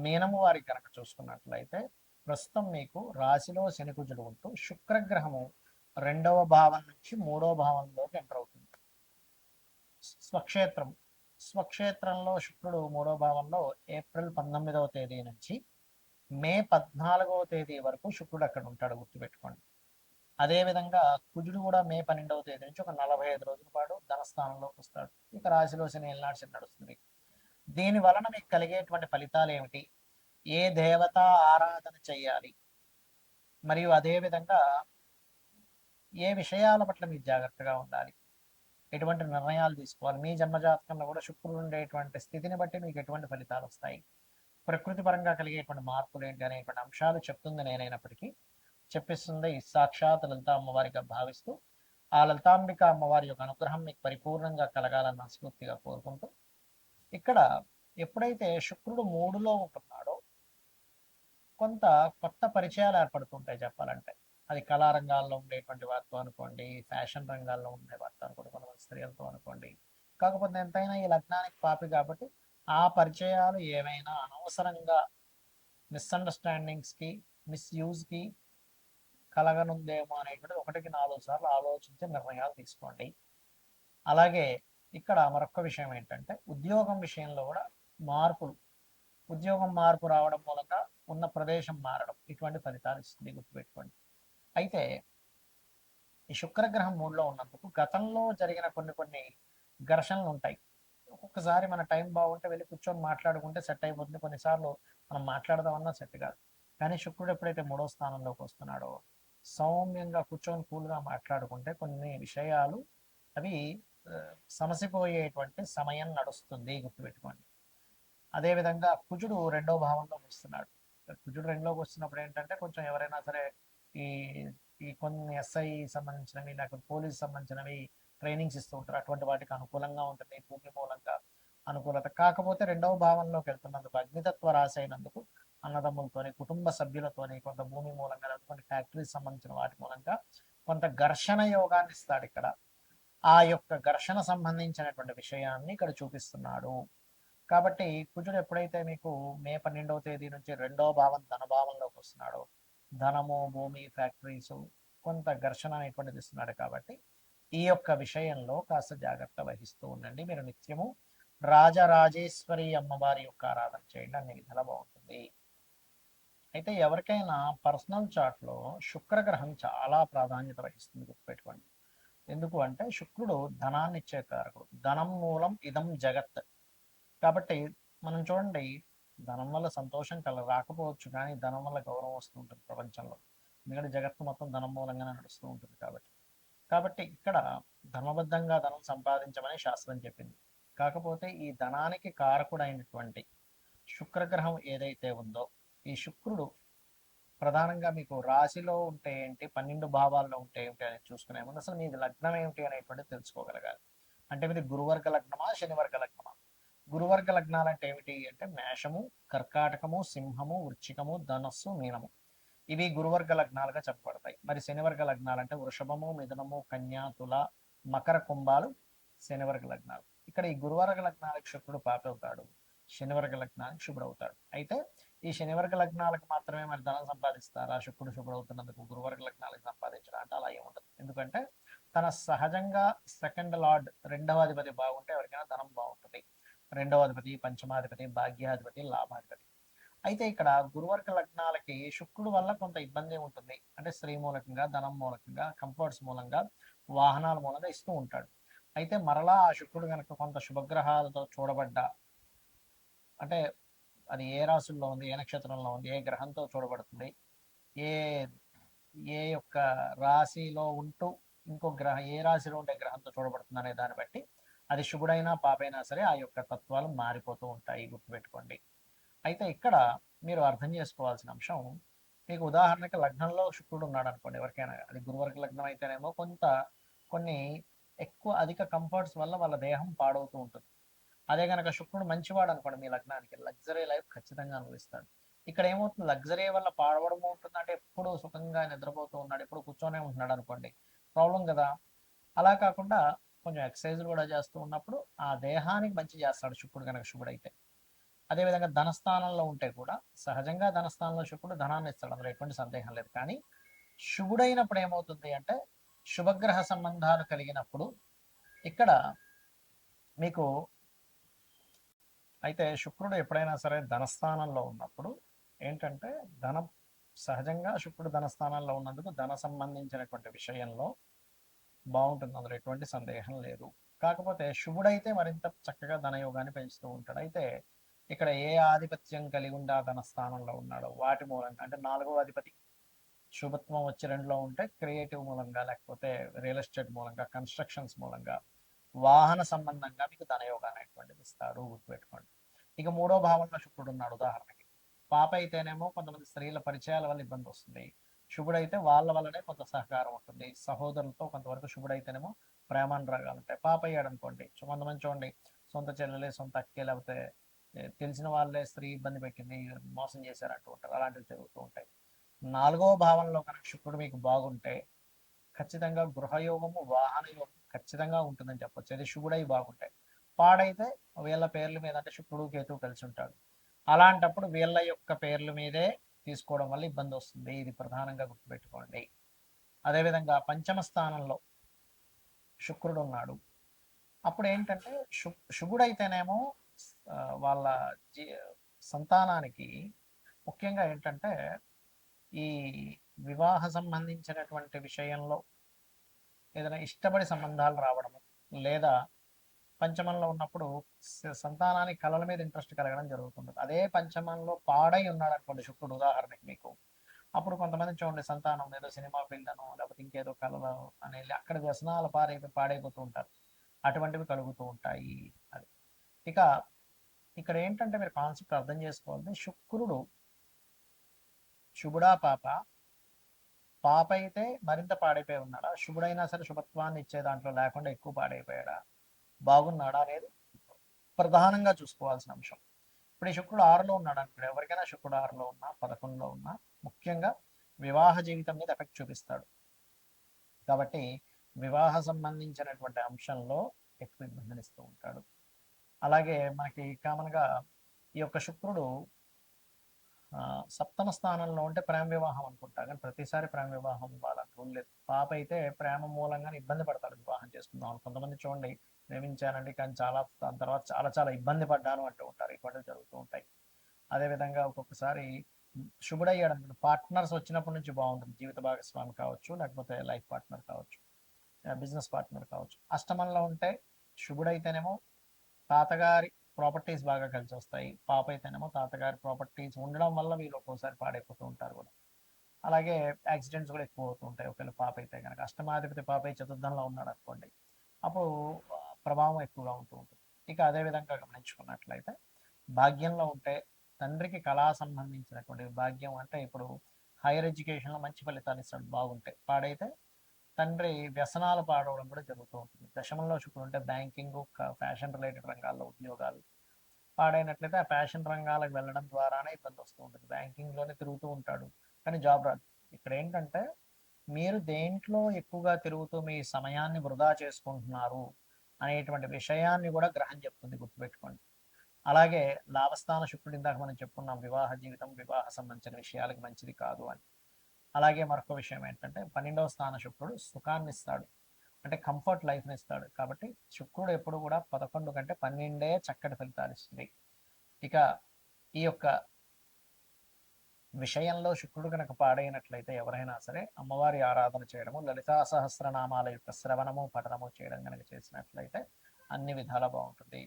మీనము వారికి కనుక చూసుకున్నట్లయితే ప్రస్తుతం మీకు రాశిలో శని కుజుడు ఉంటూ శుక్రగ్రహము 2వ భావం నుంచి 3వ భావంలోకి ఎంటర్ అవుతుంది. స్వక్షేత్రం స్వక్షేత్రంలో శుక్రుడు 3వ భావంలో ఏప్రిల్ 19వ తేదీ నుంచి మే 14వ తేదీ వరకు శుక్రుడు అక్కడ ఉంటాడు, గుర్తుపెట్టుకోండి. అదేవిధంగా కుజుడు కూడా మే 12వ తేదీ నుంచి ఒక 45 రోజుల పాటు ధనస్థానంలోకి వస్తాడు. ఇక రాశిలో శని ఏళ్ళనాడు శని నడుస్తుంది. దీని వలన మీకు కలిగేటువంటి ఫలితాలు ఏమిటి, ఏ దేవత ఆరాధన చేయాలి, మరియు అదేవిధంగా ఏ విషయాల పట్ల మీరు జాగ్రత్తగా ఉండాలి, ఎటువంటి నిర్ణయాలు తీసుకోవాలి, మీ జన్మజాతకంలో కూడా శుక్రుడు ఉండేటువంటి స్థితిని బట్టి మీకు ఎటువంటి ఫలితాలు వస్తాయి, ప్రకృతి పరంగా కలిగేటువంటి మార్పులు ఏంటి అనేటువంటి అంశాలు చెప్తుంది నేనైనప్పటికీ చెప్పిస్తుంది సాక్షాత్ లలిత అమ్మవారిగా భావిస్తూ ఆ లలితాంబిక అమ్మవారి యొక్క అనుగ్రహం మీకు పరిపూర్ణంగా కలగాలని మనస్ఫూర్తిగా కోరుకుంటూ, ఇక్కడ ఎప్పుడైతే శుక్రుడు 3లో ఉంటున్నాడో కొంత కొత్త పరిచయాలు ఏర్పడుతుంటాయి. చెప్పాలంటే అది కళారంగాల్లో ఉండేటువంటి వారితో అనుకోండి, ఫ్యాషన్ రంగాల్లో ఉండే వారితో అనుకోండి, కొంతమంది స్త్రీలతో అనుకోండి. కాకపోతే ఎంతైనా ఈ లగ్నానికి పాపి కాబట్టి ఆ పరిచయాలు ఏమైనా అనవసరంగా మిస్అండర్స్టాండింగ్స్కి, మిస్యూజ్కి కలగనుందేమో అనేటువంటిది 1కి 4 సార్లు ఆలోచించి నిర్ణయాలు తీసుకోండి. అలాగే ఇక్కడ మరొక విషయం ఏంటంటే ఉద్యోగం విషయంలో కూడా మార్పులు, ఉద్యోగం మార్పు రావడం మూలంగా ఉన్న ప్రదేశం మారడం ఇటువంటి ఫలితాలు ఇస్తుంది, గుర్తుపెట్టుకోండి. అయితే ఈ శుక్రగ్రహం 3లో ఉన్నందుకు గతంలో జరిగిన కొన్ని ఘర్షణలు ఉంటాయి. ఒక్కొక్కసారి మన టైం బాగుంటే వెళ్ళి కూర్చొని మాట్లాడుకుంటే సెట్ అయిపోతుంది, కొన్నిసార్లు మనం మాట్లాడదామన్నా సెట్ కాదు. కానీ శుక్రుడు ఎప్పుడైతే 3వ స్థానంలోకి వస్తున్నాడో సౌమ్యంగా కూర్చొని కూల్గా మాట్లాడుకుంటే కొన్ని విషయాలు అవి సమసిపోయేటువంటి సమయం నడుస్తుంది, గుర్తుపెట్టుకోండి. అదేవిధంగా కుజుడు 2వ భావంలోకి వస్తున్నాడు. కుజుడు 2లోకి వస్తున్నప్పుడు ఏంటంటే కొంచెం ఎవరైనా సరే ఈ ఈ కొన్ని ఎస్ఐ సంబంధించినవి, లేకపోతే పోలీస్ సంబంధించినవి ట్రైనింగ్స్ ఇస్తూ ఉంటారు, అటువంటి వాటికి అనుకూలంగా ఉంటుంది భూమి మూలంగా అనుకూలత. కాకపోతే 2వ భావంలోకి వెళ్తున్నందుకు అగ్నితత్వ రాశి అయినందుకు అన్నదమ్ములతోని, కుటుంబ సభ్యులతోని, కొంత భూమి మూలంగా, కొన్ని ఫ్యాక్టరీస్ సంబంధించిన వాటి మూలంగా కొంత ఘర్షణ యోగాన్ని ఇస్తాడు ఇక్కడ. ఆ యొక్క ఘర్షణ సంబంధించినటువంటి విషయాన్ని ఇక్కడ చూపిస్తున్నాడు. కాబట్టి కుజుడు ఎప్పుడైతే మీకు మే 12వ తేదీ నుంచి 2వ భావం ధనభావంలోకి వస్తున్నాడో ధనము, భూమి, ఫ్యాక్టరీస్ కొంత ఘర్షణ అనేటువంటిది ఇస్తున్నాడు. కాబట్టి ఈ యొక్క విషయంలో కాస్త జాగ్రత్త వహిస్తూ ఉండండి. మీరు నిత్యము రాజరాజేశ్వరి అమ్మవారి యొక్క ఆరాధన చేయండి, అన్ని విధాలా బాగుంటుంది. అయితే ఎవరికైనా పర్సనల్ చార్ట్లో శుక్రగ్రహం చాలా ప్రాధాన్యత వహిస్తుంది, గుర్తుపెట్టుకోండి. ఎందుకు అంటే శుక్రుడు ధనాన్ని ఇచ్చే కారకుడు, ధనం మూలం ఇదం జగత్. కాబట్టి మనం చూడండి, ధనం వల్ల సంతోషం రాకపోవచ్చు, కానీ ధనం వల్ల గౌరవం వస్తూ ఉంటుంది ప్రపంచంలో. ఎందుకంటే జగత్తు మొత్తం ధనం మూలంగానే నడుస్తూ ఉంటుంది. కాబట్టి ఇక్కడ ధర్మబద్ధంగా ధనం సంపాదించమని శాస్త్రం చెప్పింది. కాకపోతే ఈ ధనానికి కారకుడైనటువంటి శుక్రగ్రహం ఏదైతే ఉందో, ఈ శుక్రుడు ప్రధానంగా మీకు రాశిలో ఉంటే ఏంటి, 12 భావాల్లో ఉంటే ఏమిటి అనేది చూసుకునే ముందు అసలు మీది లగ్నం ఏమిటి అనేటువంటిది తెలుసుకోగలగాలి. అంటే మీది గురువర్గ లగ్నమా, శనివర్గ లగ్నమా? గురువర్గ లగ్నాలు అంటే ఏమిటి అంటే మేషము, కర్కాటకము, సింహము, వృశ్చికము, ధనస్సు, మీనము. ఇవి గురువర్గ లగ్నాలుగా చెప్పబడతాయి. మరి శనివర్గ లగ్నాలు అంటే వృషభము, మిథునము, కన్యా, తుల, మకర, కుంభాలు శనివర్గ లగ్నాలు. ఇక్కడ ఈ గురువర్గ లగ్నాలకు శుక్రుడు పాపవుతాడు, శనివర్గ లగ్నానికి శుభ్రుడు అవుతాడు. అయితే ఈ శనివర్గ లగ్నాలకు మాత్రమే మరి ధనం సంపాదిస్తారా శుక్రుడు శుభ్రవుతున్నందుకు? గురువర్గ లగ్నాలకు సంపాదించడం అంటే అలా ఏముండదు. ఎందుకంటే తన సహజంగా సెకండ్ లార్డ్, 2వ అధిపతి బాగుంటే ఎవరికైనా ధనం బాగుంటుంది. 2వ అధిపతి, పంచమాధిపతి, భాగ్యాధిపతి, లాభాధిపతి. అయితే ఇక్కడ గురువర్గ లగ్నాలకి శుక్రుడు వల్ల కొంత ఇబ్బంది ఉంటుంది. అంటే స్త్రీ మూలకంగా, ధనం మూలకంగా, కంఫర్ట్స్ మూలంగా, వాహనాల మూలంగా ఇస్తూ ఉంటాడు. అయితే మరలా ఆ శుక్రుడు కనుక కొంత శుభగ్రహాలతో చూడబడ్డా, అంటే అది ఏ రాశుల్లో ఉంది, ఏ నక్షత్రంలో ఉంది, ఏ గ్రహంతో చూడబడుతుంది, ఏ ఏ యొక్క రాశిలో ఉంటూ ఇంకో గ్రహం ఏ రాశిలో ఉండే గ్రహంతో చూడబడుతుంది అనే దాన్ని బట్టి అది శుభుడైనా పాపైనా సరే ఆ యొక్క తత్వాలు మారిపోతూ ఉంటాయి, గుర్తుపెట్టుకోండి. అయితే ఇక్కడ మీరు అర్థం చేసుకోవాల్సిన అంశం, మీకు ఉదాహరణకి లగ్నంలో శుక్రుడు ఉన్నాడు అనుకోండి, ఎవరికైనా అది గురువర్గ లగ్నం అయితేనేమో కొన్ని ఎక్కువ అధిక కంఫర్ట్స్ వల్ల వాళ్ళ దేహం పాడవుతూ ఉంటుంది. అదే కనుక శుక్రుడు మంచివాడు అనుకోండి, మీ లగ్నానికి లగ్జరీ లైఫ్ ఖచ్చితంగా అనుభవిస్తాడు. ఇక్కడ ఏమవుతుంది, లగ్జరీ వల్ల పాడవడం ఉంటుంది అంటే ఎప్పుడు సుఖంగా నిద్రపోతూ ఉన్నాడు, ఎప్పుడు కూర్చొనే ఉంటున్నాడు అనుకోండి, ప్రాబ్లం కదా. అలా కాకుండా కొంచెం ఎక్సర్సైజులు కూడా చేస్తూ ఉన్నప్పుడు ఆ దేహానికి మంచి చేస్తాడు శుక్రుడు కనుక శుభుడైతే. అదేవిధంగా ధనస్థానంలో ఉంటే కూడా సహజంగా ధనస్థానంలో శుక్రుడు ధనాన్ని ఇస్తాడు, అందులో ఎటువంటి సందేహం లేదు. కానీ శుభుడైనప్పుడు ఏమవుతుంది అంటే శుభగ్రహ సంబంధాలు కలిగినప్పుడు ఇక్కడ మీకు అయితే శుక్రుడు ఎప్పుడైనా సరే ధనస్థానంలో ఉన్నప్పుడు ఏంటంటే ధనం సహజంగా శుక్రుడు ధనస్థానంలో ఉన్నందుకు ధన సంబంధించినటువంటి విషయంలో బాగుంటుంది, అందులో ఎటువంటి సందేహం లేదు. కాకపోతే శుభుడైతే మరింత చక్కగా ధనయోగాన్ని పెంచుతూ ఉంటాడు. అయితే ఇక్కడ ఏ ఆధిపత్యం కలిగి ఉండి ఆ ధనస్థానంలో ఉన్నాడో వాటి మూలంగా అంటే 4వ అధిపతి శుభత్వం వచ్చి 2లో ఉంటే క్రియేటివ్ మూలంగా, లేకపోతే రియల్ ఎస్టేట్ మూలంగా, కన్స్ట్రక్షన్స్ మూలంగా, వాహన సంబంధంగా మీకు ధనయోగాన్ని అనేటువంటిది ఇస్తాడు, గుర్తుపెట్టుకోండి. ఇక 3వ భావంలో శుక్రుడు ఉన్నాడు. ఉదాహరణకి పాప అయితేనేమో కొంతమంది స్త్రీల పరిచయాల వల్ల ఇబ్బంది వస్తుంది, శుభుడైతే వాళ్ళ వల్లనే కొంత సహకారం ఉంటుంది. సహోదరులతో కొంతవరకు శుభుడైతేనేమో ప్రేమానురాగాలు ఉంటాయి. పాప అయ్యాడు అనుకోండి, కొంతమంది చూడండి సొంత చెల్లెలే, సొంత అక్కే, లేకపోతే తెలిసిన వాళ్ళే స్త్రీ ఇబ్బంది పెట్టింది, మోసం చేశారంటూ ఉంటారు, అలాంటివి జరుగుతూ ఉంటాయి. 4వ భావంలో కనుక శుక్రుడు మీకు బాగుంటే ఖచ్చితంగా గృహయోగము, వాహన యోగం ఖచ్చితంగా ఉంటుందని చెప్పొచ్చు. అది శుభుడై బాగుంటాయి. పాడైతే వీళ్ళ పేర్ల మీద అంటే శుక్రుడు కేతువు కలిసి ఉంటాడు, అలాంటప్పుడు వీళ్ళ యొక్క పేర్ల మీదే తీసుకోవడం వల్ల ఇబ్బంది వస్తుంది. ఇది ప్రధానంగా గుర్తుపెట్టుకోండి. అదేవిధంగా పంచమ స్థానంలో శుక్రుడు ఉన్నాడు. అప్పుడు ఏంటంటే శుభుడైతేనేమో వాళ్ళ సంతానానికి ముఖ్యంగా ఏంటంటే ఈ వివాహ సంబంధించినటువంటి విషయంలో ఏదైనా ఇష్టపడి సంబంధాలు రావడము, లేదా పంచమంలో ఉన్నప్పుడు సంతానానికి కళల మీద ఇంట్రెస్ట్ కలగడం జరుగుతుంది. అదే పంచమంలో పాడై ఉన్నాడు అనుకోండి శుక్రుడు, ఉదాహరణకి మీకు, అప్పుడు కొంతమంది చూడండి సంతానం ఏదో సినిమా ఫీల్డ్ అనో లేకపోతే ఇంకేదో కళలు అనేది అక్కడ వ్యసనాలు పాడైపోతూ ఉంటారు, అటువంటివి కలుగుతూ ఉంటాయి. అది ఇక ఇక్కడ ఏంటంటే మీరు కాన్సెప్ట్ అర్థం చేసుకోవాలి. శుక్రుడు శుభుడా పాప అయితే మరింత పాడైపోయి ఉన్నాడా, శుభుడైనా సరే శుభత్వాన్ని ఇచ్చే దాంట్లో లేకుండా ఎక్కువ పాడైపోయాడా, బాగున్నాడా అనేది ప్రధానంగా చూసుకోవాల్సిన అంశం. ఇప్పుడు ఈ శుక్రుడు 6లో ఉన్నాడు అనుకోండి, ఎవరికైనా శుక్రుడు 6లో ఉన్నా 11లో ఉన్నా ముఖ్యంగా వివాహ జీవితం మీద ఎఫెక్ట్ చూపిస్తాడు. కాబట్టి వివాహ సంబంధించినటువంటి అంశంలో ఎక్కువ ఇబ్బందినిస్తూ ఉంటాడు. అలాగే మనకి కామన్గా ఈ యొక్క శుక్రుడు సప్తమ స్థానంలో ఉంటే ప్రేమ వివాహం అనుకుంటా, కానీ ప్రతిసారి ప్రేమ వివాహం వాళ్ళని రూల్ లేదు. పాప అయితే ప్రేమ మూలంగానే ఇబ్బంది పడతాడు వివాహం చేసుకుందాం. కొంతమంది చూడండి ప్రేమించానండి కానీ దాని తర్వాత చాలా ఇబ్బంది పడ్డాను అంటూ ఉంటారు, ఇటువంటివి జరుగుతూ ఉంటాయి. అదేవిధంగా ఒక్కొక్కసారి శుభుడయ్యాడు అనుకుంటే పార్ట్నర్స్ వచ్చినప్పటి నుంచి బాగుంటుంది, జీవిత భాగస్వామి కావచ్చు, లేకపోతే లైఫ్ పార్ట్నర్ కావచ్చు, బిజినెస్ పార్ట్నర్ కావచ్చు. అష్టమంలో ఉంటే శుభుడైతేనేమో తాతగారి ప్రాపర్టీస్ బాగా కలిసి వస్తాయి, పాప అయితేనేమో తాతగారి ప్రాపర్టీస్ ఉండడం వల్ల వీళ్ళు ఒక్కోసారి పాడైపోతూ ఉంటారు కూడా. అలాగే యాక్సిడెంట్స్ కూడా ఎక్కువ అవుతూ ఉంటాయి ఒకవేళ పాప అయితే కనుక. అష్టమాధిపతి పాప చతుర్థంలో ఉన్నాడు అనుకోండి, అప్పుడు ప్రభావం ఎక్కువగా ఉంటూ ఉంటుంది. ఇక అదేవిధంగా గమనించుకున్నట్లయితే భాగ్యంలో ఉంటే తండ్రికి కళా సంబంధించినటువంటి భాగ్యం అంటే ఇప్పుడు హైయర్ ఎడ్యుకేషన్లో మంచి ఫలితాలు ఇస్తాడు బాగుంటాయి. పాడైతే తండ్రి వ్యసనాలు పాడవడం కూడా జరుగుతూ ఉంటుంది. దశమంలో శుక్రుడు ఉంటే బ్యాంకింగ్, ఫ్యాషన్ రిలేటెడ్ రంగాల్లో ఉద్యోగాలు పాడైనట్లయితే ఆ ఫ్యాషన్ రంగాలకు వెళ్ళడం ద్వారానే ఇబ్బంది వస్తూ ఉంటుంది. బ్యాంకింగ్లోనే తిరుగుతూ ఉంటాడు కానీ జాబ్ రాదు. ఇక్కడ ఏంటంటే మీరు దేంట్లో ఎక్కువగా తిరుగుతూ మీ సమయాన్ని వృధా చేసుకుంటున్నారు అనేటువంటి విషయాన్ని కూడా గ్రహం చెప్తుంది, గుర్తుపెట్టుకోండి. అలాగే లాభస్థాన శుక్రుడు ఇందాక మనం చెప్పుకున్నాం, వివాహ జీవితం, వివాహ సంబంధించిన విషయాలకు మంచిది కాదు అని. అలాగే మరొక విషయం ఏంటంటే 12వ స్థాన శుక్రుడు సుఖాన్ని ఇస్తాడు, అంటే కంఫర్ట్ లైఫ్ని ఇస్తాడు. కాబట్టి శుక్రుడు ఎప్పుడు కూడా 11 కంటే 12 చక్కటి ఫలితాలు ఇస్తుంది. ఇక ఈ యొక్క విషయంలో శుక్రుడు కనుక పాడైనట్లయితే ఎవరైనా సరే అమ్మవారి ఆరాధన చేయడము, లలితా సహస్రనామాల యొక్క శ్రవణము పఠనము చేయడం కనుక చేసినట్లయితే అన్ని విధాలా బాగుంటుంది.